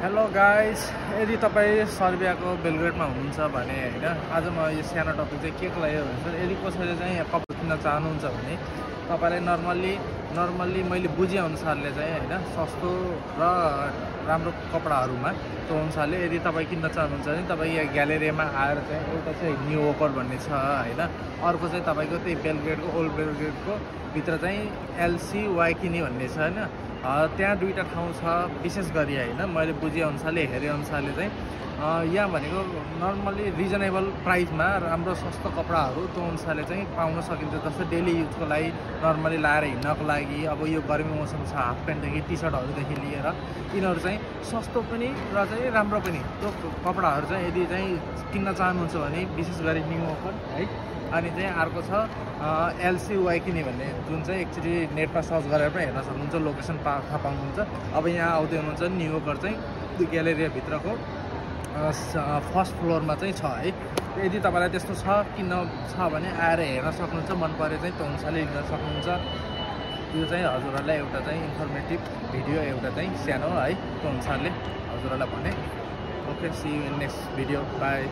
Hello guys, यदि तपाईँ सर्बियाको बेलग्रेडमा हुनुहुन्छ भने होइन, आज म यो सानो टपिक चाहिँ के को लागि हो भने यदि कसैले चाहिँ यहाँ कपडा किन्न चाहनुहुन्छ भने तपाईँलाई नर्मल्ली मैले बुझेअनुसारले चाहिँ होइन सस्तो र राम्रो कपडाहरूमा त्यो अनुसारले यदि तपाईँ किन्न चाहनुहुन्छ भने तपाईँ यहाँ ग्यालेरीमा आएर चाहिँ एउटा चाहिँ न्यू ओकर भन्ने छ होइन, अर्को चाहिँ तपाईँको त्यही बेलग्रेडको ओल्ड बेलग्रेडको भित्र चाहिँ एलसी वाइकिनी भन्ने छ होइन। त्यहाँ दुईवटा ठाउँ छ विशेष गरी होइन, मैले बुझेअनुसारले हेरेअनुसारले चाहिँ यहाँ भनेको नर्मल्ली रिजनेबल प्राइसमा राम्रो सस्तो कपडाहरू त्यो अनुसारले चाहिँ पाउन सकिन्छ। जस्तै डेली युजको लागि नर्मली लाएर हिँड्नको लागि अब यो गर्मी मौसम छ, हाफ प्यान्टदेखि टी सर्टहरूदेखि लिएर यिनीहरू चाहिँ सस्तो पनि र चाहिँ राम्रो पनि त्यो कपडाहरू चाहिँ यदि चाहिँ किन्न चाहनुहुन्छ भने विशेष गरी न्यू ओकर है। अनि चाहिँ अर्को छ एलसी वाइकिनी भन्ने, जुन चाहिँ एकचोटि नेटमा सर्च गरेर पनि हेर्न सक्नुहुन्छ, लोकेसन थाहा पाउनुहुन्छ। अब यहाँ आउँदै हुनुहुन्छ न्यू ओकर चाहिँ ग्यालेरीभित्रको फर्स्ट फ्लोरमा चाहिँ छ है। यदि तपाईँलाई त्यस्तो छ किन्न छ भने आएर हेर्न सक्नुहुन्छ, मन परे चाहिँ त्यो अनुसारले लिन सक्नुहुन्छ। यो चाहिँ हजुरहरूलाई एउटा चाहिँ इन्फर्मेटिभ भिडियो एउटा चाहिँ सानो है, त्यो अनुसारले हजुरहरूलाई भने। Okay, see you in next video, by.